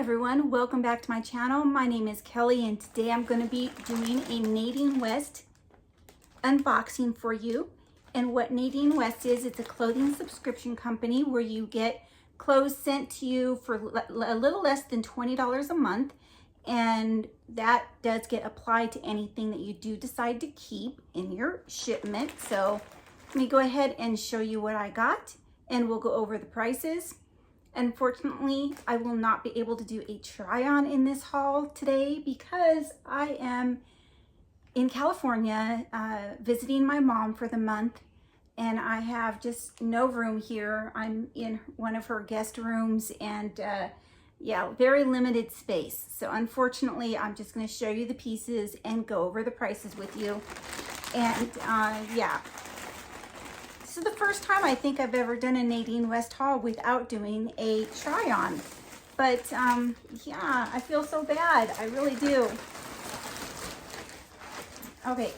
everyone, welcome back to my channel. My name is Kelly and today I'm going to be doing a Nadine West unboxing for you. And what Nadine West is, it's a clothing subscription company where you get clothes sent to you for a little less than $20 a month, and that does get applied to anything that you do decide to keep in your shipment. So let me go ahead and show you what I got and we'll go over the prices. Unfortunately, I will not be able to do a try-on in this haul today because I am in California visiting my mom for the month, and I have just no room here. I'm in one of her guest rooms, and yeah, very limited space. So unfortunately, I'm just going to show you the pieces and go over the prices with you. And yeah. This is the first time I think I've ever done a Nadine West haul without doing a try-on. But yeah, I feel so bad. I really do. Okay,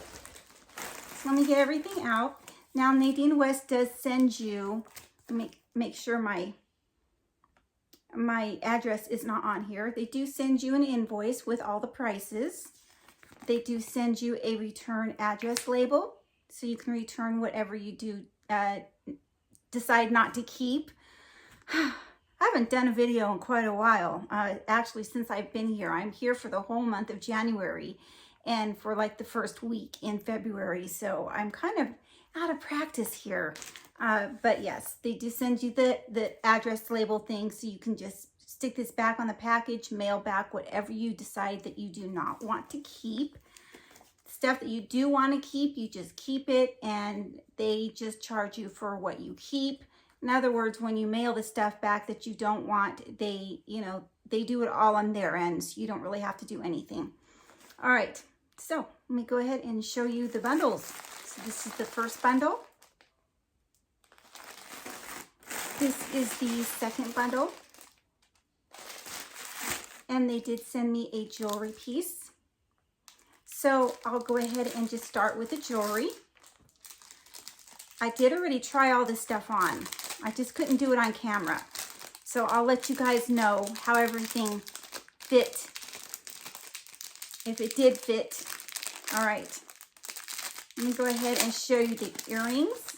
so let me get everything out. Now Nadine West does send you, make sure my address is not on here. They do send you an invoice with all the prices. They do send you a return address label, so you can return whatever you do decide not to keep. I haven't done a video in quite a while. Actually, since I've been here. I'm here for the whole month of January and for like the first week in February. So I'm kind of out of practice here. But yes, they do send you the address label thing, so you can just stick this back on the package, mail back whatever you decide that you do not want to keep. Stuff that you do want to keep, you just keep it, and they just charge you for what you keep. In other words, when you mail the stuff back that you don't want, they do it all on their end, so you don't really have to do anything. All right, so let me go ahead and show you the bundles. So this is the first bundle. This is the second bundle. And they did send me a jewelry piece. So I'll go ahead and just start with the jewelry. I did already try all this stuff on. I just couldn't do it on camera. So I'll let you guys know how everything fit, if it did fit. All right, let me go ahead and show you the earrings.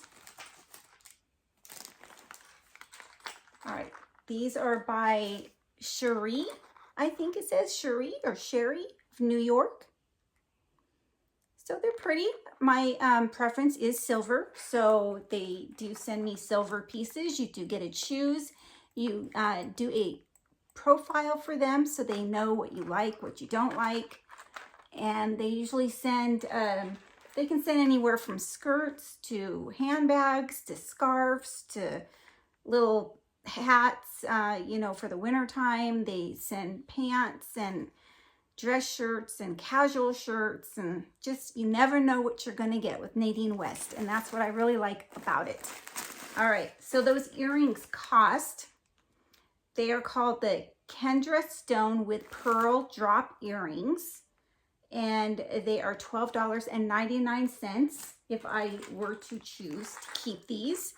All right, these are by Cherie. I think it says Cherie or Sherry of New York. So they're pretty. My preference is silver, so they do send me silver pieces. You do get to choose. You do a profile for them so they know what you like, what you don't like. And they usually send, they can send anywhere from skirts to handbags to scarves to little hats, you know, for the winter time. They send pants and dress shirts and casual shirts, and just, you never know what you're going to get with Nadine West, and that's what I really like about it. All right, so those earrings cost, they are called the Kendra Stone with Pearl Drop Earrings, and they are $12.99 if I were to choose to keep these,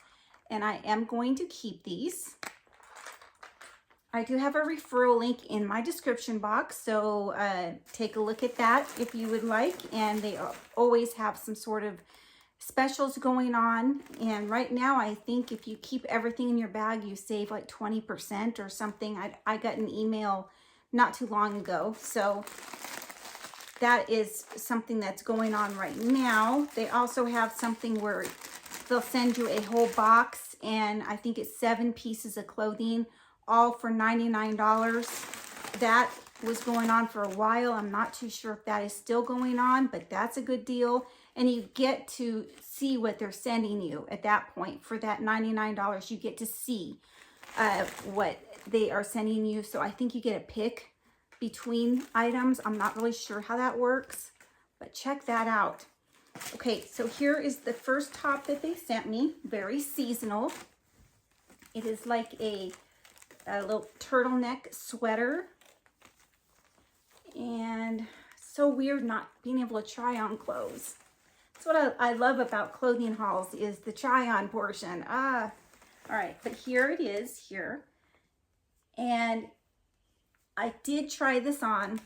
and I am going to keep these. I do have a referral link in my description box, so take a look at that if you would like. And they always have some sort of specials going on. And right now, I think if you keep everything in your bag, you save like 20% or something. I got an email not too long ago. So that is something that's going on right now. They also have something where they'll send you a whole box, and I think it's 7 pieces of clothing, all for $99. That was going on for a while. I'm not too sure if that is still going on, but that's a good deal. And you get to see what they're sending you at that point. For that $99, you get to see what they are sending you. So I think you get a pick between items. I'm not really sure how that works, but check that out. Okay, so here is the first top that they sent me. Very seasonal. It is like a little turtleneck sweater, and so weird not being able to try on clothes. That's what I love about clothing hauls, is the try on portion. All right, but here it is here, and I did try this on,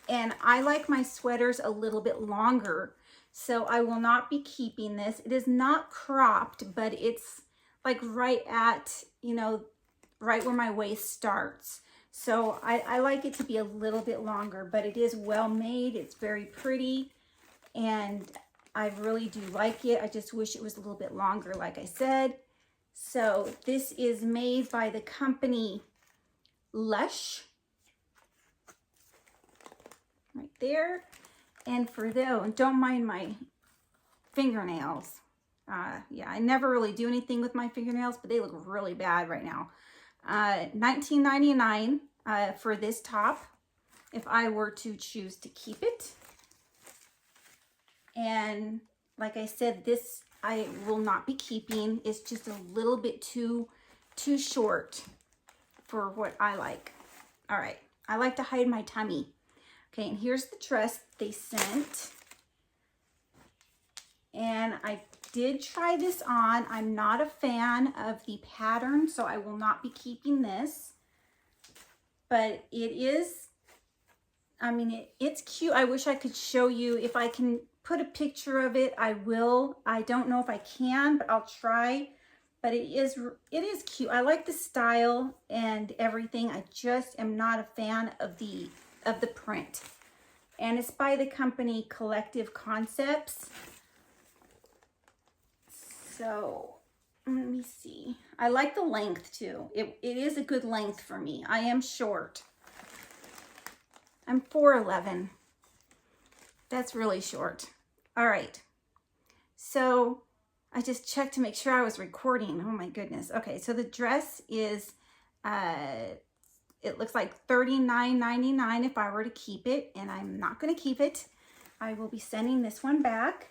and I like my sweaters a little bit longer, so I will not be keeping this. It is not cropped, but it's like right at, you know, right where my waist starts. So I like it to be a little bit longer, but it is well made. It's very pretty, and I really do like it. I just wish it was a little bit longer, like I said. So this is made by the company Lush. Right there. And for those, don't mind my fingernails. Yeah, I never really do anything with my fingernails, but they look really bad right now. $19.99 for this top, if I were to choose to keep it. And like I said, this I will not be keeping. It's just a little bit too short for what I like. All right, I like to hide my tummy. Okay, and here's the dress they sent. And I did try this on. I'm not a fan of the pattern, so I will not be keeping this. But it is, I mean, it's cute. I wish I could show you. If I can put a picture of it, I will. I don't know if I can, but I'll try. But it is cute. I like the style and everything. I just am not a fan of the print. And it's by the company Collective Concepts. So let me see. I like the length too. It is a good length for me. I am short. I'm 4'11". That's really short. All right. So I just checked to make sure I was recording. Oh my goodness. Okay, so the dress is, it looks like $39.99 if I were to keep it, and I'm not going to keep it. I will be sending this one back.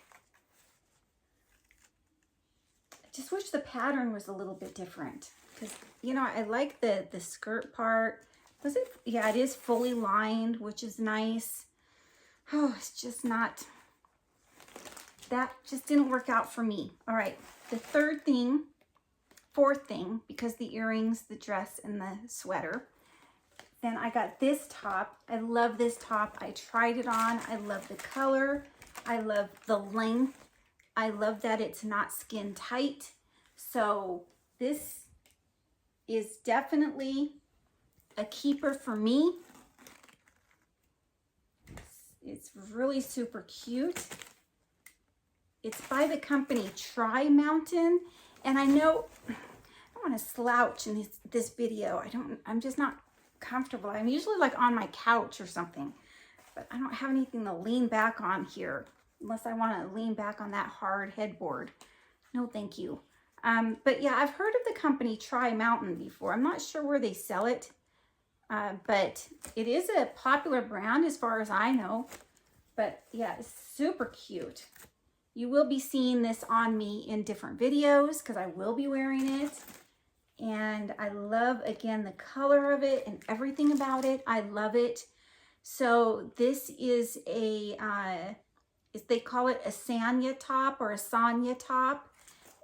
I just wish the pattern was a little bit different, because, you know, I like the skirt part. Was it? Yeah, it is fully lined, which is nice. Oh, it's just not, that just didn't work out for me. All right, the fourth thing, because the earrings, the dress, and the sweater. Then I got this top. I love this top. I tried it on. I love the color. I love the length. I love that it's not skin tight. So this is definitely a keeper for me. It's really super cute. It's by the company Tri Mountain. And I know I don't want to slouch in this video. I'm just not comfortable. I'm usually like on my couch or something, but I don't have anything to lean back on here unless I want to lean back on that hard headboard. No, thank you. But yeah, I've heard of the company Tri Mountain before. I'm not sure where they sell it, but it is a popular brand as far as I know. But yeah, it's super cute. You will be seeing this on me in different videos because I will be wearing it. And I love, again, the color of it and everything about it. I love it. So this is a, they call it a Sanya top or a Sanya top,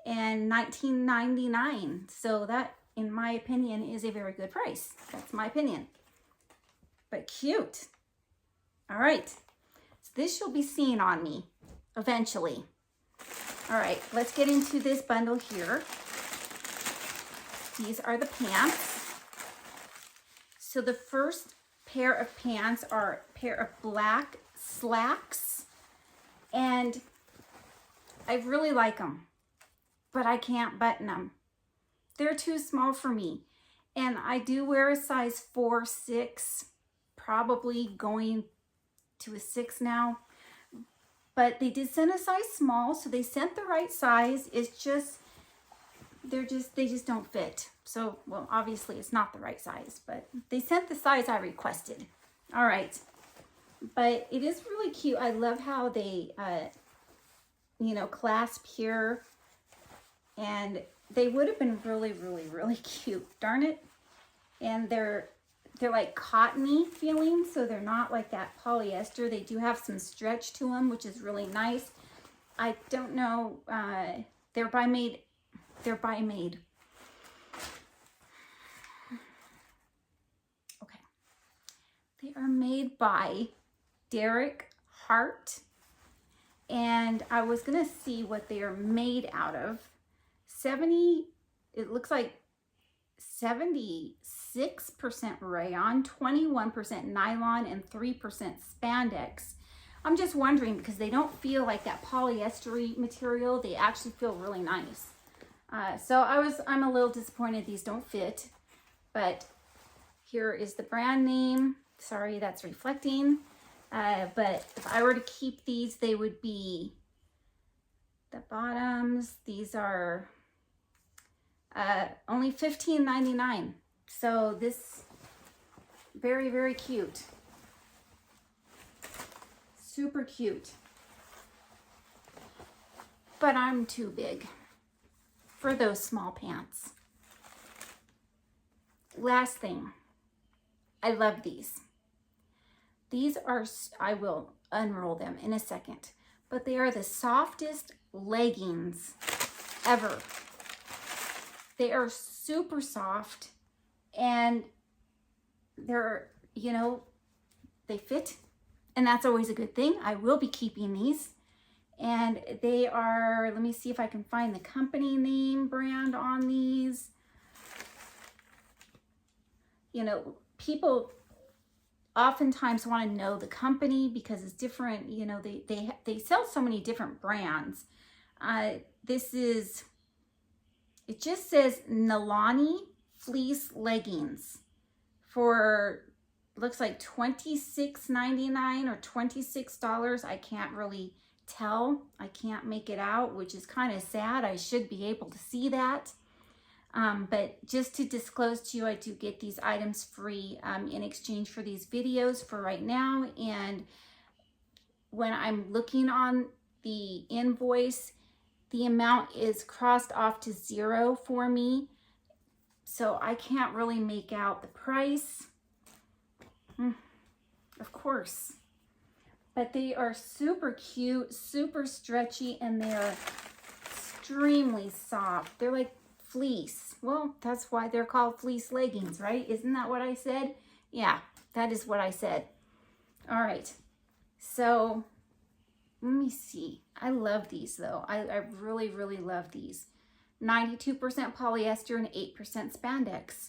and $19.99. So that, in my opinion, is a very good price. That's my opinion. But cute. All right. So this you'll be seeing on me eventually. All right, let's get into this bundle here. These are the pants. So the first pair of pants are a pair of black slacks, and I really like them, but I can't button them. They're too small for me, and I do wear a size 4, 6, probably going to a 6 now, but they did send a size small, so they sent the right size. It's just, they just don't fit. So, well, obviously it's not the right size, but they sent the size I requested. All right, but it is really cute. I love how they, you know, clasp here, and they would have been really, really, really cute. Darn it. And they're like cottony feeling, so they're not like that polyester. They do have some stretch to them, which is really nice. I don't know, they're by Made. Okay. They are made by Derek Hart. And I was going to see what they are made out of. It looks like 76% rayon, 21% nylon, and 3% spandex. I'm just wondering because they don't feel like that polyester material. They actually feel really nice. So I'm a little disappointed these don't fit, but here is the brand name. Sorry, that's reflecting. But if I were to keep these, they would be the bottoms. These are only $15.99. So this, very, very cute. Super cute. But I'm too big for those small pants. Last thing, I love these. These are, I will unroll them in a second, but they are the softest leggings ever. They are super soft and they're, you know, they fit, and that's always a good thing. I will be keeping these. And they are, let me see if I can find the company name brand on these. You know, people oftentimes want to know the company because it's different. You know, they sell so many different brands. This is, it just says Nalani fleece leggings for, looks like $26.99 or $26. I can't really tell. I can't make it out, which is kind of sad. I should be able to see that. But just to disclose to you, I do get these items free in exchange for these videos for right now. And when I'm looking on the invoice, the amount is crossed off to 0 for me. So I can't really make out the price. Of course. But they are super cute, super stretchy, and they're extremely soft. They're like fleece. Well, that's why they're called fleece leggings, right? Isn't that what I said? Yeah, that is what I said. All right. So let me see. I love these though. I really, really love these. 92% polyester and 8% spandex.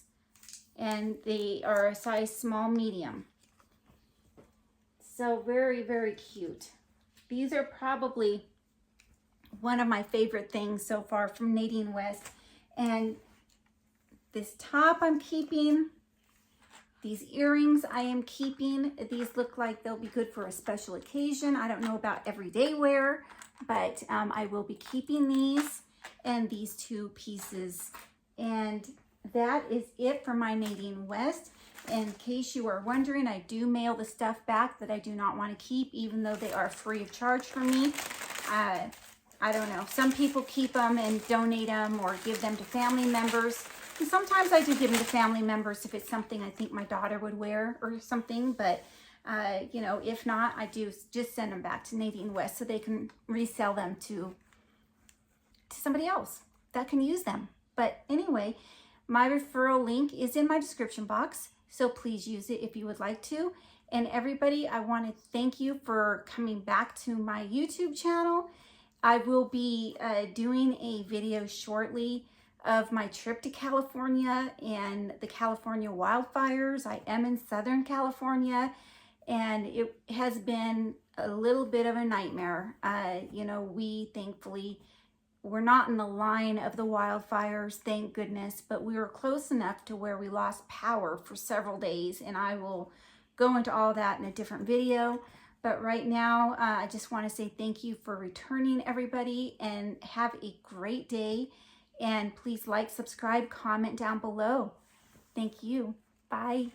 And they are a size small, medium. So very, very cute. These are probably one of my favorite things so far from Nadine West. And this top I'm keeping. These earrings I am keeping. These look like they'll be good for a special occasion. I don't know about everyday wear, but I will be keeping these and these two pieces. And that is it for my Nadine West. In case you are wondering, I do mail the stuff back that I do not want to keep, even though they are free of charge for me. I don't know. Some people keep them and donate them or give them to family members. And sometimes I do give them to family members if it's something I think my daughter would wear or something. But, you know, if not, I do just send them back to Nadine West so they can resell them to somebody else that can use them. But anyway, my referral link is in my description box. So please use it if you would like to. And everybody, I want to thank you for coming back to my YouTube channel. I will be doing a video shortly of my trip to California and the California wildfires. I am in Southern California, and it has been a little bit of a nightmare. You know, we thankfully, we're not in the line of the wildfires, thank goodness, but we were close enough to where we lost power for several days, and I will go into all that in a different video. But right now, I just want to say thank you for returning, everybody, and have a great day. And please like, subscribe, comment down below. Thank you. Bye.